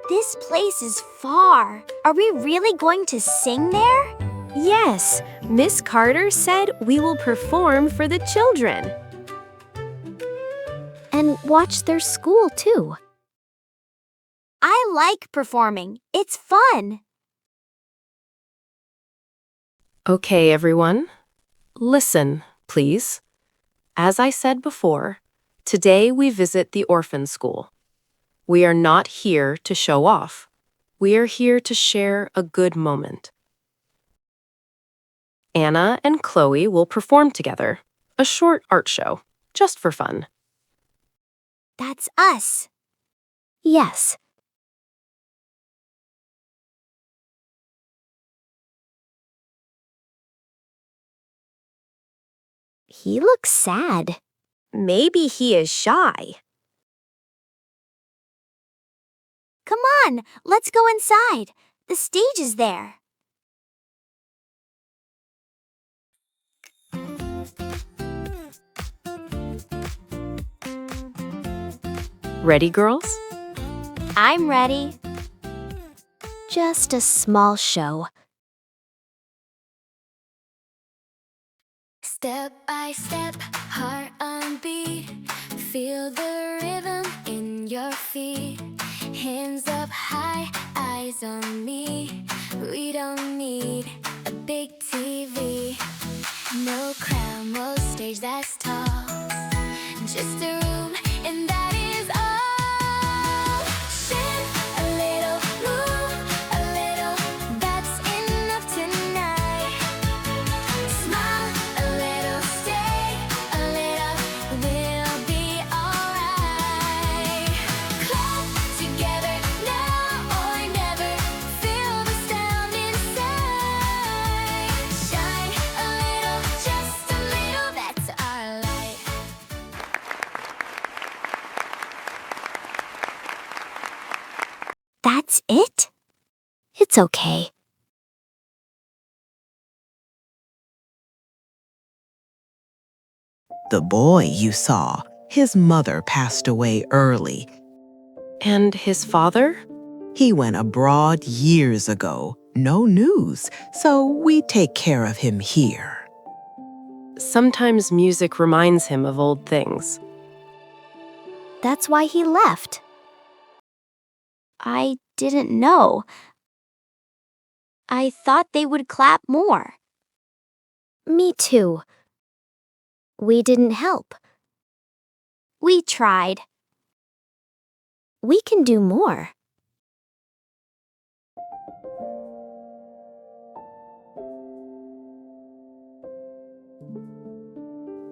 This place is far. Are we really going to sing there? Yes, Miss Carter said we will perform for the children. And watch their school, too. I like performing. It's fun. Okay, everyone. Listen, please. As I said before, today we visit the orphan school. We are not here to show off. We are here to share a good moment. Anna and Chloe will perform together, a short art show, just for fun. That's us. Yes. He looks sad. Maybe he is shy. Come on, let's go inside. The stage is there. Ready, girls? I'm ready. Just a small show. Step by step, heart on beat. Feel the rhythm in your feet. Hands up high, eyes on me. We don't need a big TV. No crown, no stage that's tall. Just a room, and that is all. Shine a little, move a little. That's enough tonight. Smile a little, stay a little. We'll be alright. Clap together now or never. Feel the sound inside. Shine a little, just a little. That's our light. That's it? It's okay. The boy you saw, his mother passed away early. And his father? He went abroad years ago. No news, so we take care of him here. Sometimes music reminds him of old things. That's why he left. I didn't know. I thought they would clap more. Me too. We didn't help. We tried. We can do more.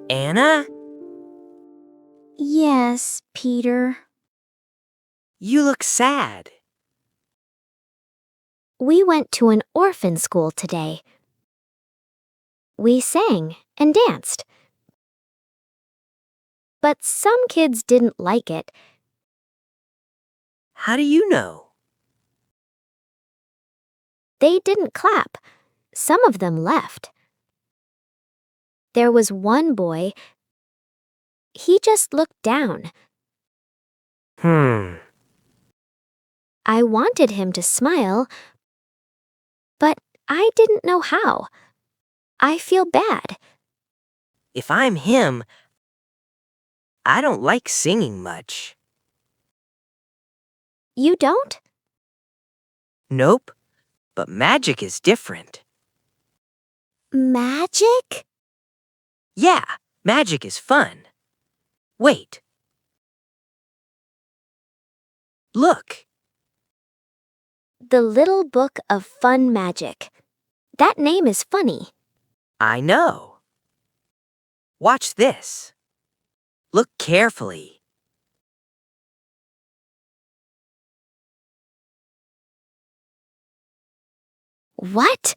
Anna, Yes, Peter. you look sad. We went to an orphan school today. We sang and danced. But some kids didn't like it. How do you know? They didn't clap. Some of them left. There was one boy. He just looked down. I wanted him to smile, but I didn't know how. I feel bad. If I'm him, I don't like singing much. You don't? Nope, but magic is different. Magic? Yeah, magic is fun. Wait. Look, The Little Book of Fun Magic. That name is funny. I know. Watch this. Look carefully. What?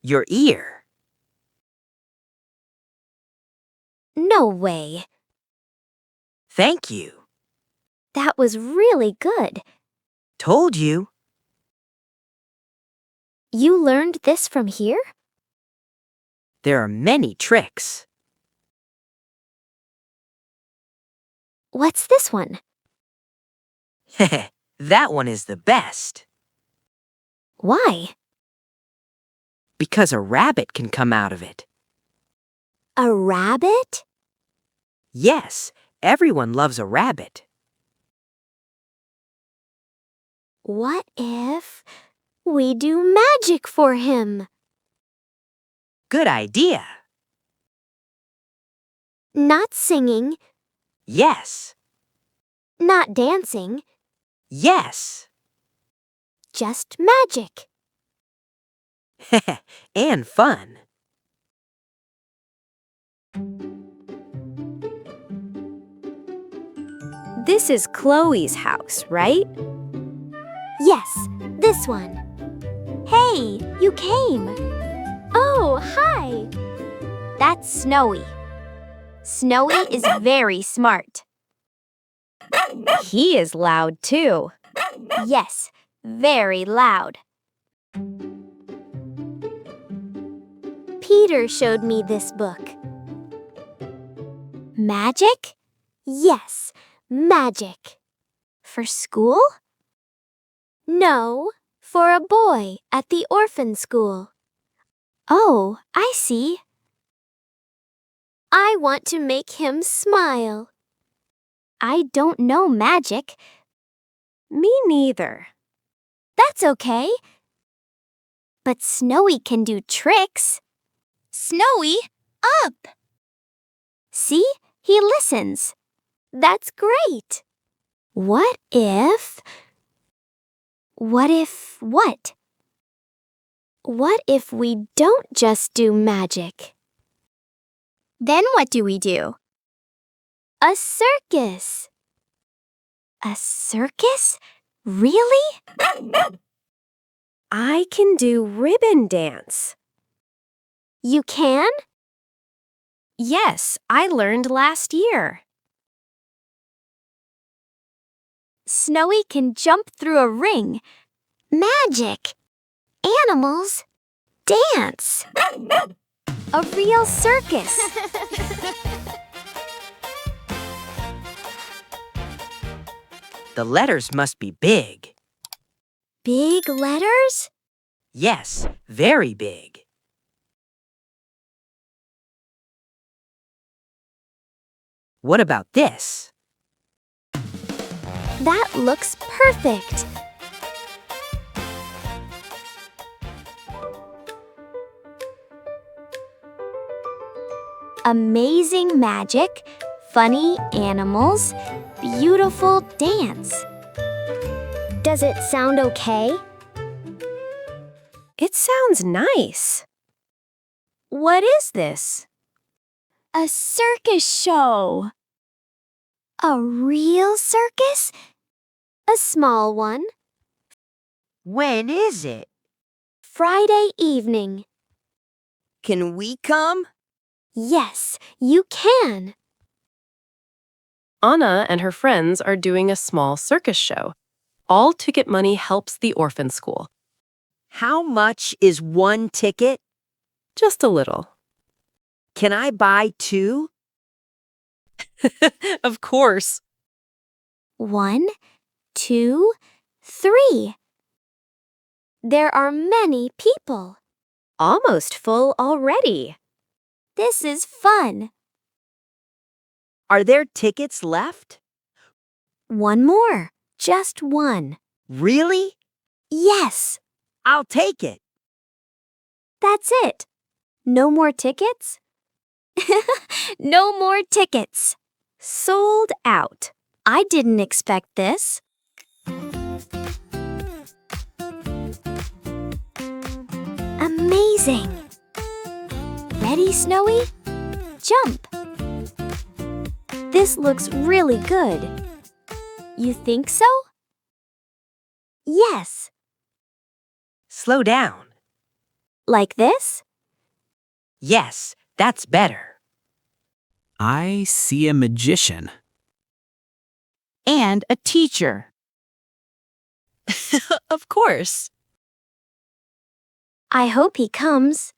Your ear. No way. Thank you. That was really good. Told you. You learned this from here? There are many tricks. What's this one? That one is the best. Why? Because a rabbit can come out of it. A rabbit? Yes, everyone loves a rabbit. What if we do magic for him? Good idea. Not singing, Yes. not dancing, Yes. just magic. And fun. This is Chloe's house, right? Yes, this one. Hey, you came. Oh, hi. That's Snowy. Snowy is very smart. He is loud too. Yes, very loud. Peter showed me this book. Magic? Yes, magic. For school? No, for a boy at the orphan school. Oh, I see. I want to make him smile. I don't know magic. Me neither. That's okay. But Snowy can do tricks. Snowy, up! See? He listens. That's great. What if what? What if we don't just do magic? Then what do we do? A circus. A circus? Really? I can do ribbon dance. You can? Yes, I learned last year. Snowy can jump through a ring. Magic. Animals. Dance. A real circus. The letters must be big. Big letters? Yes, very big. What about this? That looks perfect. Amazing magic, funny animals, beautiful dance. Does it sound okay? It sounds nice. What is this? A circus show. A real circus? A small one. When is it? Friday evening. Can we come? Yes, you can. Anna and her friends are doing a small circus show. All ticket money helps the orphan school. How much is one ticket? Just a little. Can I buy two? Of course. 1, 2, 3. There are many people. Almost full already. This is fun. Are there tickets left? One more. Just one. Really? Yes, I'll take it. that's it. No more tickets? No more tickets. Sold out. I didn't expect this. Amazing. Ready, Snowy? Jump. This looks really good. You think so? Yes. Slow down. Like this? Yes, that's better. I see a magician. And a teacher. Of course. I hope he comes.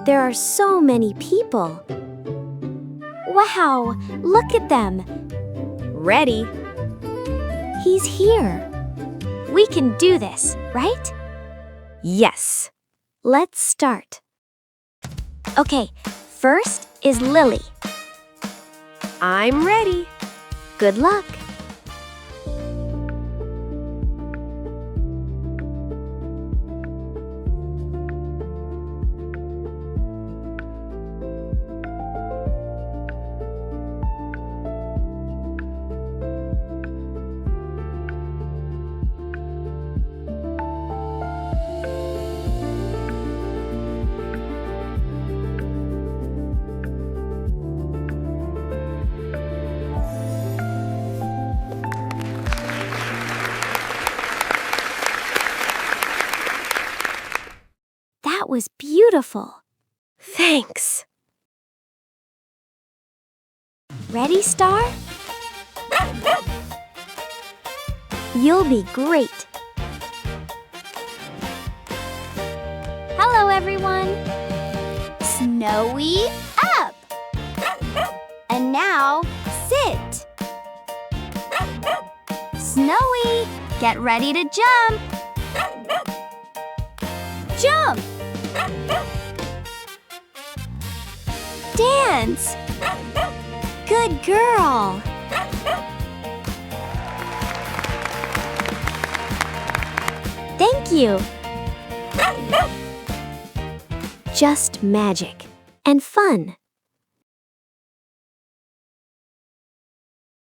There are so many people. Wow, look at them. Ready? He's here. We can do this, right? Yes. Let's start. Okay, first is Lily. I'm ready. Good luck. That was beautiful. Thanks. Ready, Star? You'll be great. Hello, everyone. Snowy up. And now, sit. Snowy, get ready to jump. Jump. Dance. Good girl. Thank you. Just magic and fun.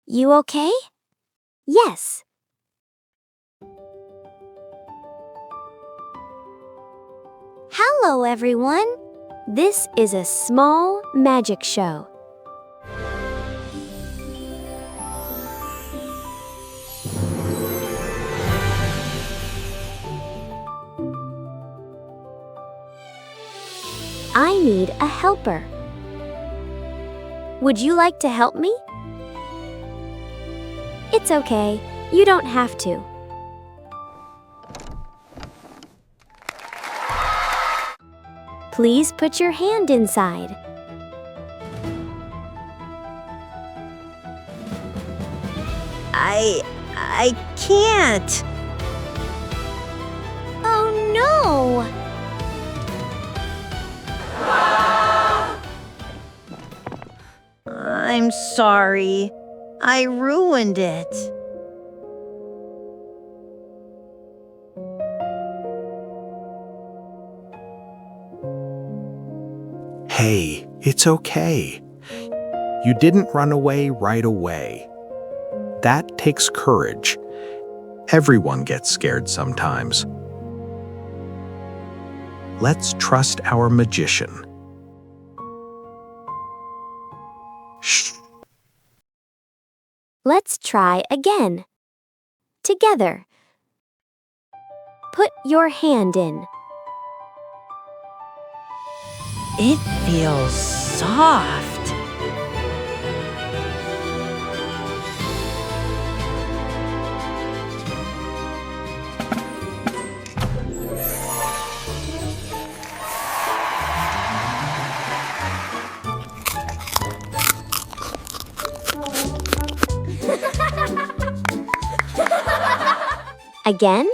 You okay? Yes. Hello, everyone. This is a small magic show. I need a helper. Would you like to help me? It's okay. You don't have to. Please put your hand inside. I can't. Oh no! I'm sorry. I ruined it. Hey, it's okay. You didn't run away right away. That takes courage. Everyone gets scared sometimes. Let's trust our magician. Shh. Let's try again. Together. Put your hand in. It feels soft. Again?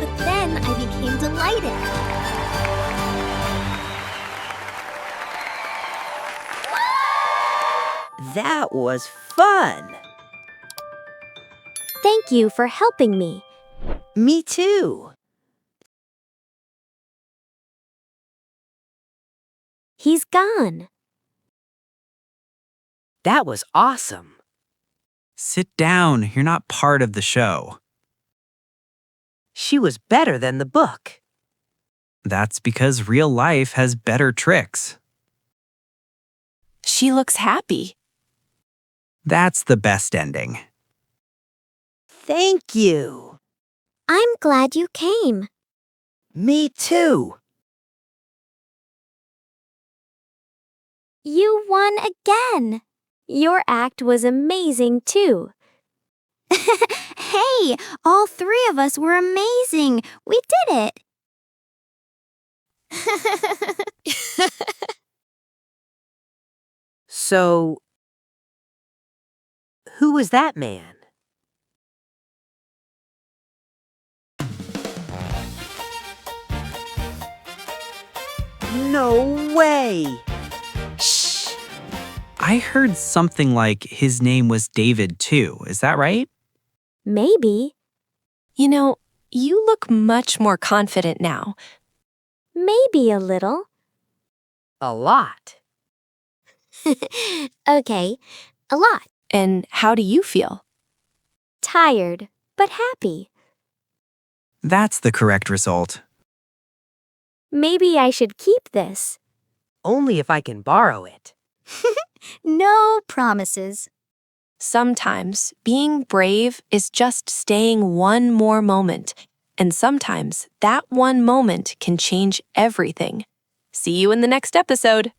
But then I became delighted. That was fun. Thank you for helping me. Me too. He's gone. That was awesome. Sit down. You're not part of the show. She was better than the book. That's because real life has better tricks. She looks happy. That's the best ending. Thank you. I'm glad you came. Me too. You won again. Your act was amazing, too. Hey, all three of us were amazing. We did it. So, who was that man? No way! Shh. I heard something like his name was David, too. Is that right? Maybe. You know, you look much more confident now. Maybe a little. A lot. Okay, a lot. And how do you feel? Tired, but happy. That's the correct result. Maybe I should keep this. Only if I can borrow it. No promises. Sometimes being brave is just staying one more moment, and sometimes that one moment can change everything. See you in the next episode.